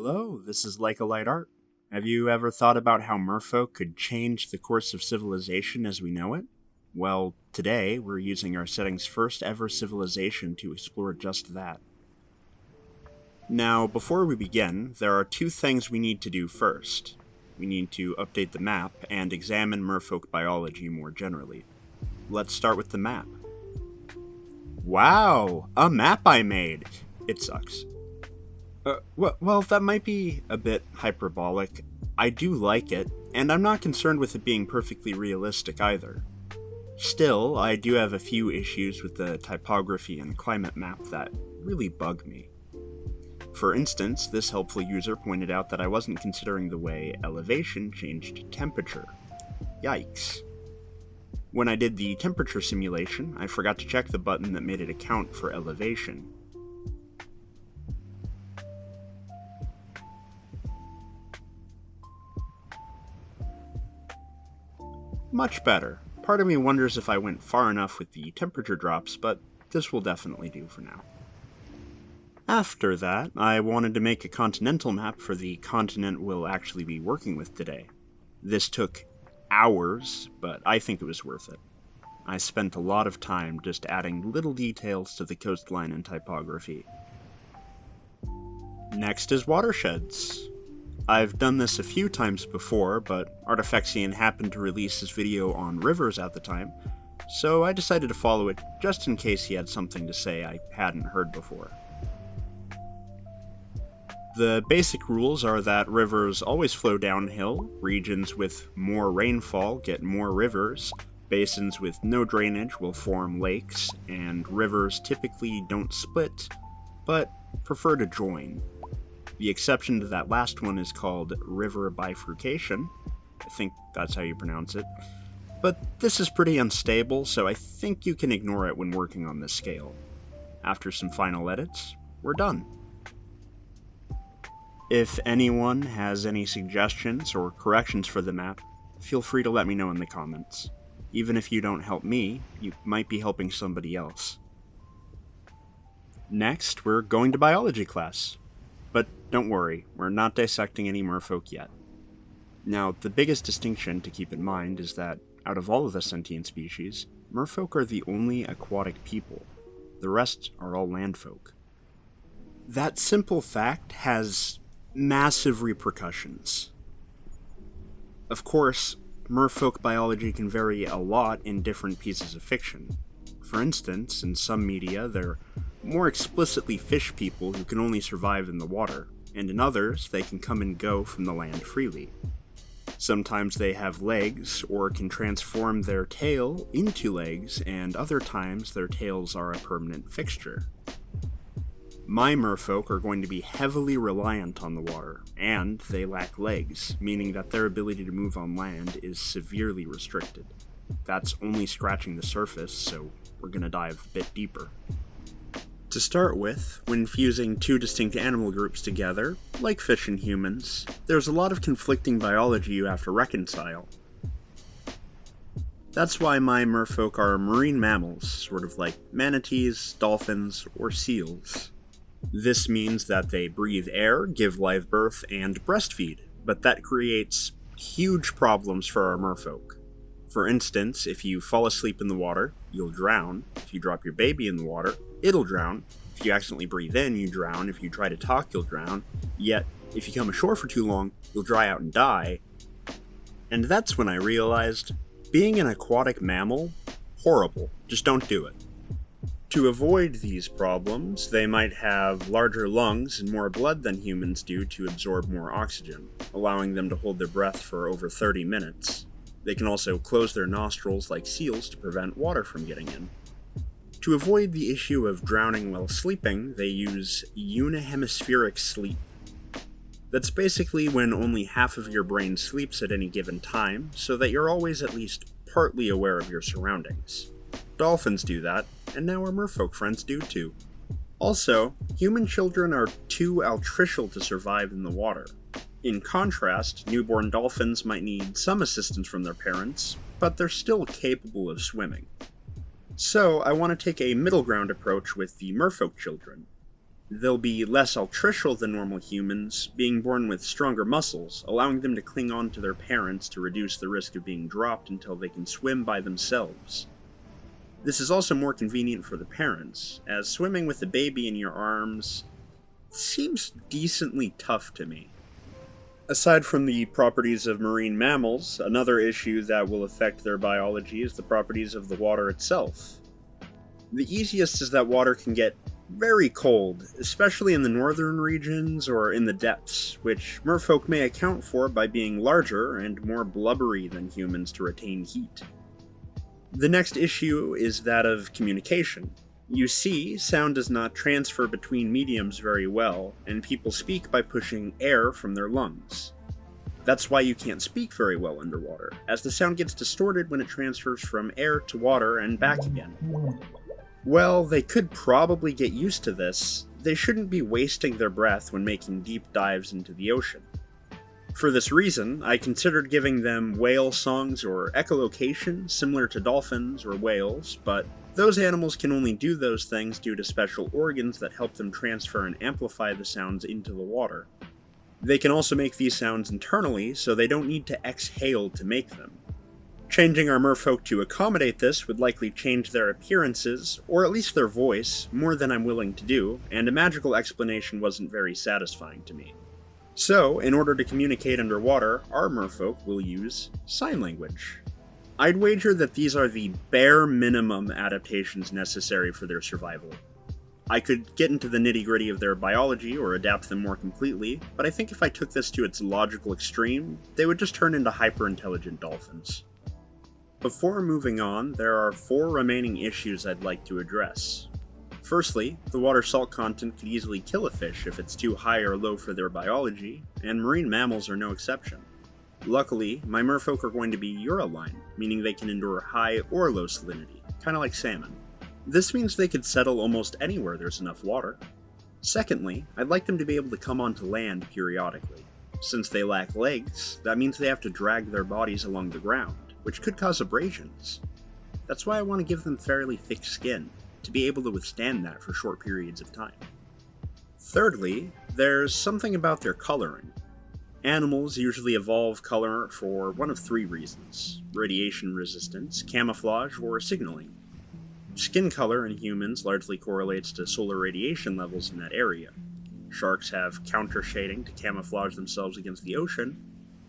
Hello, this is Like a Light Art. Have you ever thought about how merfolk could change the course of civilization as we know it? Well, today we're using our setting's first ever civilization to explore just that. Now, before we begin, there are two things we need to do first. We need to update the map and examine Merfolk Biology more generally. Let's start with the map. Wow, a map I made! It sucks. Well, that might be a bit hyperbolic. I do like it, and I'm not concerned with it being perfectly realistic either. Still, I do have a few issues with the typography and climate map that really bug me. For instance, this helpful user pointed out that I wasn't considering the way elevation changed temperature. Yikes. When I did the temperature simulation, I forgot to check the button that made it account for elevation. Much better. Part of me wonders if I went far enough with the temperature drops, but this will definitely do for now. After that, I wanted to make a continental map for the continent we'll actually be working with today. This took hours, but I think it was worth it. I spent a lot of time just adding little details to the coastline and typography. Next is watersheds. I've done this a few times before, but Artifexian happened to release his video on rivers at the time, so I decided to follow it just in case he had something to say I hadn't heard before. The basic rules are that rivers always flow downhill, regions with more rainfall get more rivers, basins with no drainage will form lakes, and rivers typically don't split, but prefer to join. The exception to that last one is called river bifurcation. I think that's how you pronounce it. But this is pretty unstable, so I think you can ignore it when working on this scale. After some final edits, we're done. If anyone has any suggestions or corrections for the map, feel free to let me know in the comments. Even if you don't help me, you might be helping somebody else. Next, we're going to biology class. But don't worry, we're not dissecting any merfolk yet. Now, the biggest distinction to keep in mind is that, out of all of the sentient species, merfolk are the only aquatic people. The rest are all landfolk. That simple fact has massive repercussions. Of course, merfolk biology can vary a lot in different pieces of fiction. For instance, in some media, they're more explicitly fish people who can only survive in the water, and in others, they can come and go from the land freely. Sometimes they have legs, or can transform their tail into legs, and other times their tails are a permanent fixture. My merfolk are going to be heavily reliant on the water, and they lack legs, meaning that their ability to move on land is severely restricted. That's only scratching the surface, so we're going to dive a bit deeper. To start with, when fusing two distinct animal groups together, like fish and humans, there's a lot of conflicting biology you have to reconcile. That's why my merfolk are marine mammals, sort of like manatees, dolphins, or seals. This means that they breathe air, give live birth, and breastfeed, but that creates huge problems for our merfolk. For instance, if you fall asleep in the water, you'll drown. If you drop your baby in the water, it'll drown. If you accidentally breathe in, you drown. If you try to talk, you'll drown. Yet, if you come ashore for too long, you'll dry out and die. And that's when I realized, being an aquatic mammal, horrible. Just don't do it. To avoid these problems, they might have larger lungs and more blood than humans do to absorb more oxygen, allowing them to hold their breath for over 30 minutes. They can also close their nostrils like seals to prevent water from getting in. To avoid the issue of drowning while sleeping, they use unihemispheric sleep. That's basically when only half of your brain sleeps at any given time, so that you're always at least partly aware of your surroundings. Dolphins do that, and now our merfolk friends do too. Also, human children are too altricial to survive in the water. In contrast, newborn dolphins might need some assistance from their parents, but they're still capable of swimming. So, I want to take a middle ground approach with the merfolk children. They'll be less altricial than normal humans, being born with stronger muscles, allowing them to cling on to their parents to reduce the risk of being dropped until they can swim by themselves. This is also more convenient for the parents, as swimming with a baby in your arms seems decently tough to me. Aside from the properties of marine mammals, another issue that will affect their biology is the properties of the water itself. The easiest is that water can get very cold, especially in the northern regions or in the depths, which merfolk may account for by being larger and more blubbery than humans to retain heat. The next issue is that of communication. You see, sound does not transfer between mediums very well, and people speak by pushing air from their lungs. That's why you can't speak very well underwater, as the sound gets distorted when it transfers from air to water and back again. Well, they could probably get used to this. They shouldn't be wasting their breath when making deep dives into the ocean. For this reason, I considered giving them whale songs or echolocation similar to dolphins or whales, but those animals can only do those things due to special organs that help them transfer and amplify the sounds into the water. They can also make these sounds internally, so they don't need to exhale to make them. Changing our merfolk to accommodate this would likely change their appearances, or at least their voice, more than I'm willing to do, and a magical explanation wasn't very satisfying to me. So, in order to communicate underwater, our merfolk will use sign language. I'd wager that these are the bare minimum adaptations necessary for their survival. I could get into the nitty-gritty of their biology or adapt them more completely, but I think if I took this to its logical extreme, they would just turn into hyper-intelligent dolphins. Before moving on, there are 4 remaining issues I'd like to address. Firstly, the water salt content could easily kill a fish if it's too high or low for their biology, and marine mammals are no exception. Luckily, my merfolk are going to be uraline, meaning they can endure high or low salinity, kinda like salmon. This means they could settle almost anywhere there's enough water. Secondly, I'd like them to be able to come onto land periodically. Since they lack legs, that means they have to drag their bodies along the ground, which could cause abrasions. That's why I want to give them fairly thick skin, to be able to withstand that for short periods of time. Thirdly, there's something about their coloring. Animals usually evolve color for one of 3 reasons: radiation resistance, camouflage, or signaling. Skin color in humans largely correlates to solar radiation levels in that area. Sharks have counter shading to camouflage themselves against the ocean,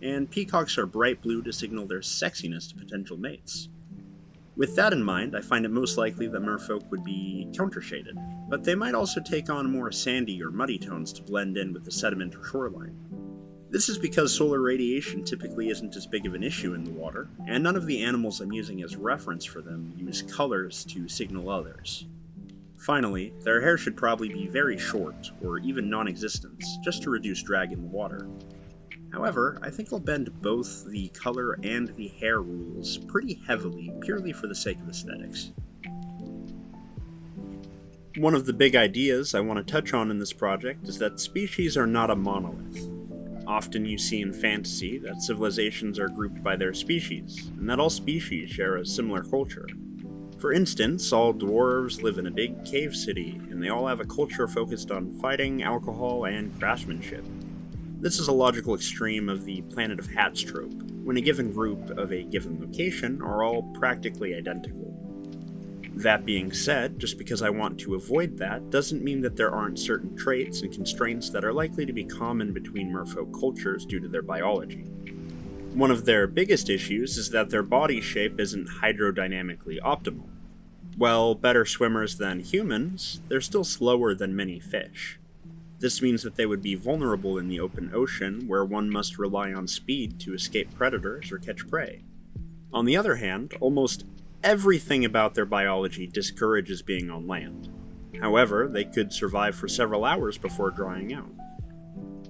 and peacocks are bright blue to signal their sexiness to potential mates. With that in mind, I find it most likely that merfolk would be counter-shaded, but they might also take on more sandy or muddy tones to blend in with the sediment or shoreline. This is because solar radiation typically isn't as big of an issue in the water, and none of the animals I'm using as reference for them use colors to signal others. Finally, their hair should probably be very short, or even non-existent, just to reduce drag in the water. However, I think I'll bend both the color and the hair rules pretty heavily, purely for the sake of aesthetics. One of the big ideas I want to touch on in this project is that species are not a monolith. Often you see in fantasy that civilizations are grouped by their species, and that all species share a similar culture. For instance, all dwarves live in a big cave city, and they all have a culture focused on fighting, alcohol, and craftsmanship. This is a logical extreme of the Planet of Hats trope, when a given group of a given location are all practically identical. That being said, just because I want to avoid that doesn't mean that there aren't certain traits and constraints that are likely to be common between merfolk cultures due to their biology. One of their biggest issues is that their body shape isn't hydrodynamically optimal. While better swimmers than humans, they're still slower than many fish. This means that they would be vulnerable in the open ocean, where one must rely on speed to escape predators or catch prey. On the other hand, almost everything about their biology discourages being on land. However, they could survive for several hours before drying out.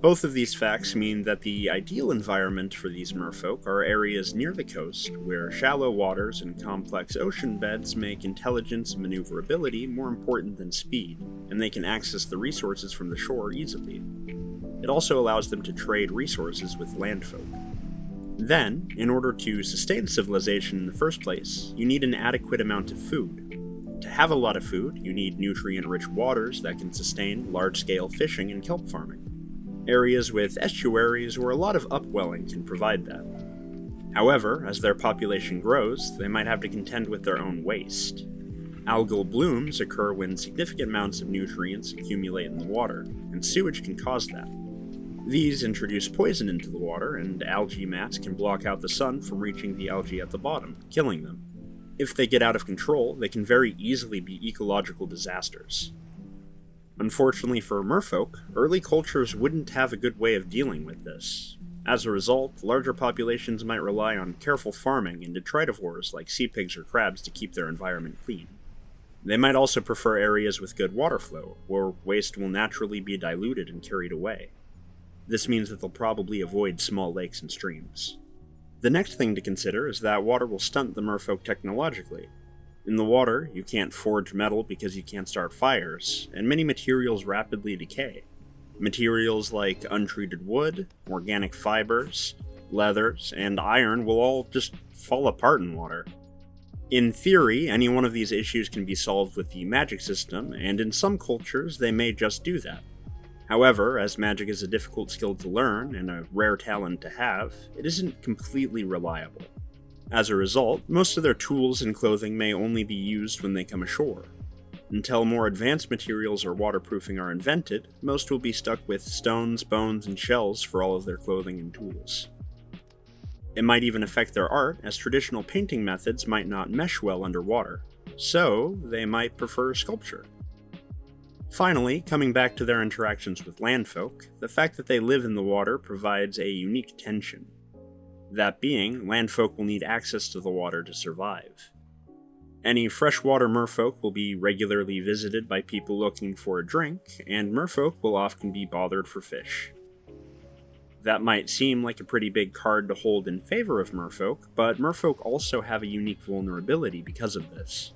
Both of these facts mean that the ideal environment for these merfolk are areas near the coast, where shallow waters and complex ocean beds make intelligence and maneuverability more important than speed, and they can access the resources from the shore easily. It also allows them to trade resources with landfolk. Then, in order to sustain civilization in the first place, you need an adequate amount of food. To have a lot of food, you need nutrient-rich waters that can sustain large-scale fishing and kelp farming. Areas with estuaries or a lot of upwelling can provide that. However, as their population grows, they might have to contend with their own waste. Algal blooms occur when significant amounts of nutrients accumulate in the water, and sewage can cause that. These introduce poison into the water, and algae mats can block out the sun from reaching the algae at the bottom, killing them. If they get out of control, they can very easily be ecological disasters. Unfortunately for merfolk, early cultures wouldn't have a good way of dealing with this. As a result, larger populations might rely on careful farming and detritivores like sea pigs or crabs to keep their environment clean. They might also prefer areas with good water flow, where waste will naturally be diluted and carried away. This means that they'll probably avoid small lakes and streams. The next thing to consider is that water will stunt the merfolk technologically. In the water, you can't forge metal because you can't start fires, and many materials rapidly decay. Materials like untreated wood, organic fibers, leathers, and iron will all just fall apart in water. In theory, any one of these issues can be solved with the magic system, and in some cultures they may just do that. However, as magic is a difficult skill to learn and a rare talent to have, it isn't completely reliable. As a result, most of their tools and clothing may only be used when they come ashore. Until more advanced materials or waterproofing are invented, most will be stuck with stones, bones, and shells for all of their clothing and tools. It might even affect their art, as traditional painting methods might not mesh well underwater, so they might prefer sculpture. Finally, coming back to their interactions with landfolk, the fact that they live in the water provides a unique tension. That being, landfolk will need access to the water to survive. Any freshwater merfolk will be regularly visited by people looking for a drink, and merfolk will often be bothered for fish. That might seem like a pretty big card to hold in favor of merfolk, but merfolk also have a unique vulnerability because of this.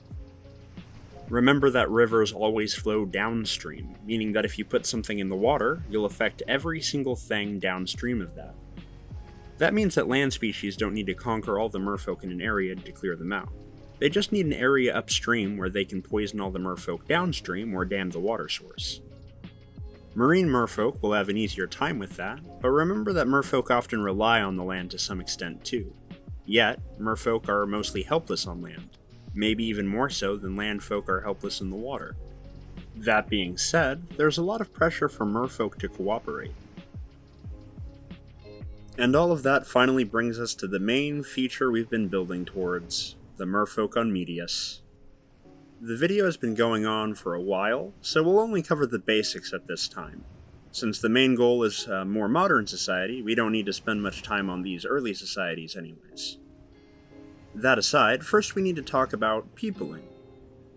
Remember that rivers always flow downstream, meaning that if you put something in the water, you'll affect every single thing downstream of that. That means that land species don't need to conquer all the merfolk in an area to clear them out. They just need an area upstream where they can poison all the merfolk downstream or dam the water source. Marine merfolk will have an easier time with that, but remember that merfolk often rely on the land to some extent too. Yet, merfolk are mostly helpless on land, maybe even more so than landfolk are helpless in the water. That being said, there's a lot of pressure for merfolk to cooperate. And all of that finally brings us to the main feature we've been building towards, the merfolk on Medius. The video has been going on for a while, so we'll only cover the basics at this time. Since the main goal is a more modern society, we don't need to spend much time on these early societies anyways. That aside, first we need to talk about peopling.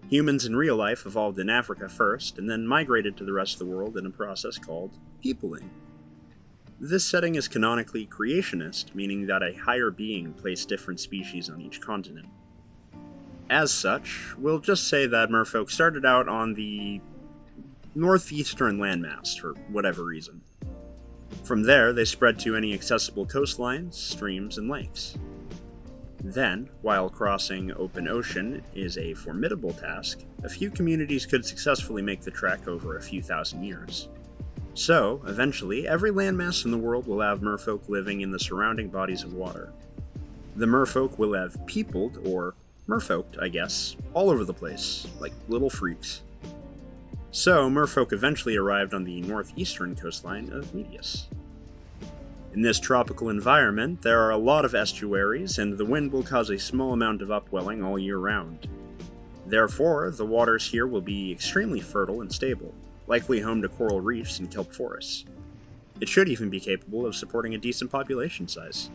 Humans in real life evolved in Africa first, and then migrated to the rest of the world in a process called peopling. This setting is canonically creationist, meaning that a higher being placed different species on each continent. As such, we'll just say that merfolk started out on the northeastern landmass for whatever reason. From there, they spread to any accessible coastlines, streams, and lakes. Then, while crossing open ocean is a formidable task, a few communities could successfully make the trek over a few thousand years. So, eventually, every landmass in the world will have merfolk living in the surrounding bodies of water. The merfolk will have peopled, or merfolked, I guess, all over the place, like little freaks. So, merfolk eventually arrived on the northeastern coastline of Medius. In this tropical environment, there are a lot of estuaries, and the wind will cause a small amount of upwelling all year round. Therefore, the waters here will be extremely fertile and stable, likely home to coral reefs and kelp forests. It should even be capable of supporting a decent population size.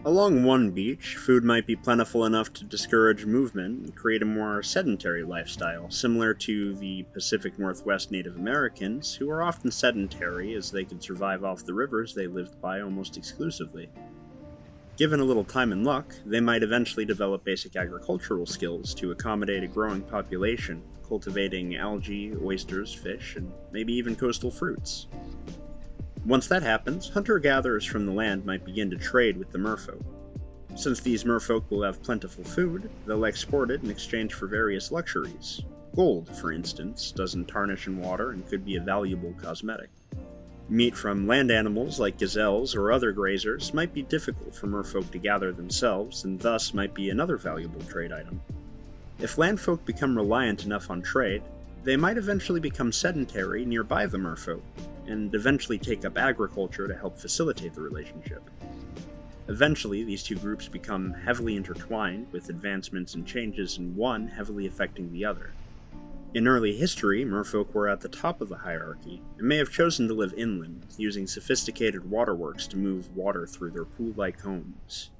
Along one beach, food might be plentiful enough to discourage movement and create a more sedentary lifestyle, similar to the Pacific Northwest Native Americans, who are often sedentary as they could survive off the rivers they lived by almost exclusively. Given a little time and luck, they might eventually develop basic agricultural skills to accommodate a growing population, cultivating algae, oysters, fish, and maybe even coastal fruits. Once that happens, hunter-gatherers from the land might begin to trade with the merfolk. Since these merfolk will have plentiful food, they'll export it in exchange for various luxuries. Gold, for instance, doesn't tarnish in water and could be a valuable cosmetic. Meat from land animals like gazelles or other grazers might be difficult for merfolk to gather themselves, and thus might be another valuable trade item. If landfolk become reliant enough on trade, they might eventually become sedentary nearby the merfolk, and eventually take up agriculture to help facilitate the relationship. Eventually, these two groups become heavily intertwined, with advancements and changes in one heavily affecting the other. In early history, merfolk were at the top of the hierarchy, and may have chosen to live inland, using sophisticated waterworks to move water through their pool-like homes.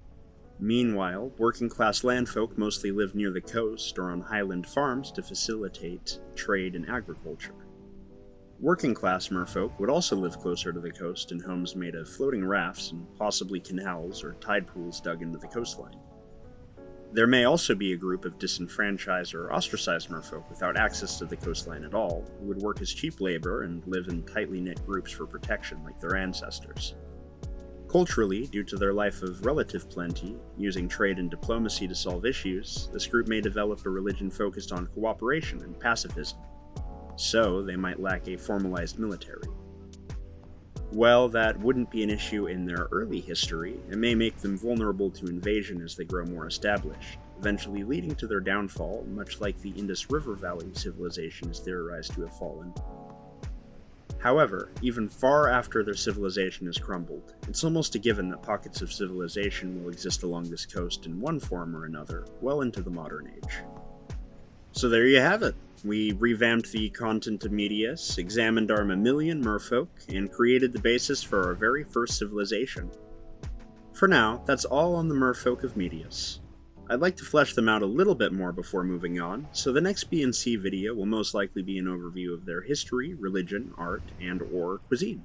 Meanwhile, working-class landfolk mostly lived near the coast or on highland farms to facilitate trade and agriculture. Working-class merfolk would also live closer to the coast in homes made of floating rafts and possibly canals or tide pools dug into the coastline. There may also be a group of disenfranchised or ostracized merfolk without access to the coastline at all, who would work as cheap labor and live in tightly knit groups for protection like their ancestors. Culturally, due to their life of relative plenty, using trade and diplomacy to solve issues, this group may develop a religion focused on cooperation and pacifism. So, they might lack a formalized military. While that wouldn't be an issue in their early history, it may make them vulnerable to invasion as they grow more established, eventually leading to their downfall, much like the Indus River Valley civilization is theorized to have fallen. However, even far after their civilization has crumbled, it's almost a given that pockets of civilization will exist along this coast in one form or another, well into the modern age. So there you have it. We revamped the content of Medius, examined our mammalian merfolk, and created the basis for our very first civilization. For now, that's all on the merfolk of Medius. I'd like to flesh them out a little bit more before moving on, so the next BNC video will most likely be an overview of their history, religion, art, and/or cuisine.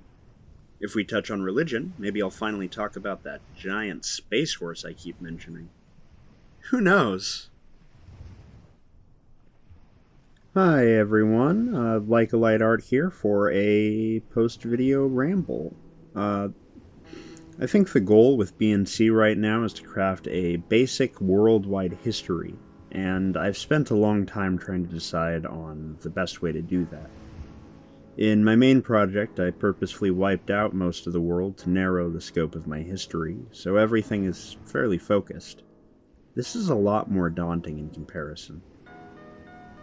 If we touch on religion, maybe I'll finally talk about that giant space horse I keep mentioning. Who knows? Hi everyone, Like a Light Art here for a post-video ramble. I think the goal with BNC right now is to craft a basic worldwide history, and I've spent a long time trying to decide on the best way to do that. In my main project, I purposefully wiped out most of the world to narrow the scope of my history, so everything is fairly focused. This is a lot more daunting in comparison.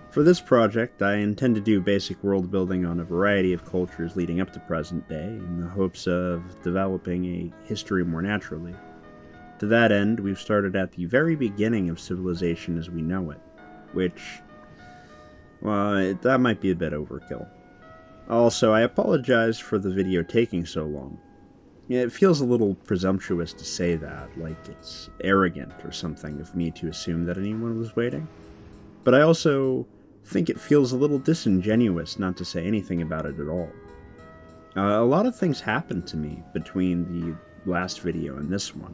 For this project, I intend to do basic world building on a variety of cultures leading up to present day, in the hopes of developing a history more naturally. To that end, we've started at the very beginning of civilization as we know it, which, well, that might be a bit overkill. Also, I apologize for the video taking so long. It feels a little presumptuous to say that, like it's arrogant or something of me to assume that anyone was waiting. But I also think it feels a little disingenuous not to say anything about it at all. A lot of things happened to me between the last video and this one.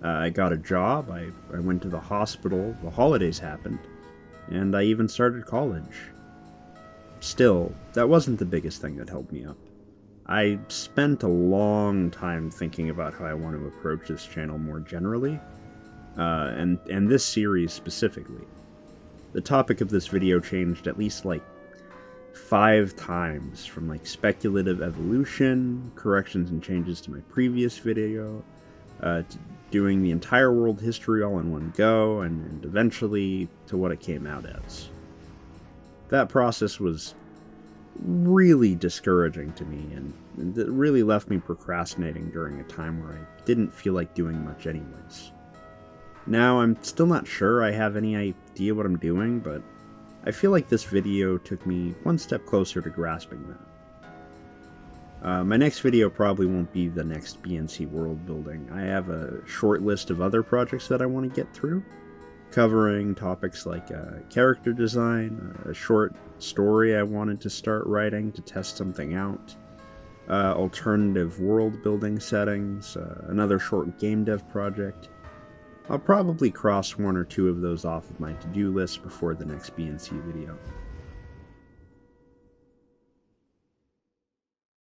I got a job, I went to the hospital, the holidays happened, and I even started college. Still, that wasn't the biggest thing that held me up. I spent a long time thinking about how I want to approach this channel more generally, and this series specifically. The topic of this video changed at least 5 times, from speculative evolution, corrections and changes to my previous video, to doing the entire world history all in one go, and eventually to what it came out as. That process was really discouraging to me, and it really left me procrastinating during a time where I didn't feel like doing much anyways. Now, I'm still not sure I have any idea what I'm doing, but I feel like this video took me one step closer to grasping that. My next video probably won't be the next BNC world building. I have a short list of other projects that I want to get through, covering topics like character design, a short story I wanted to start writing to test something out, alternative world building settings, another short game dev project. I'll probably cross 1 or 2 of those off of my to-do list before the next BNC video.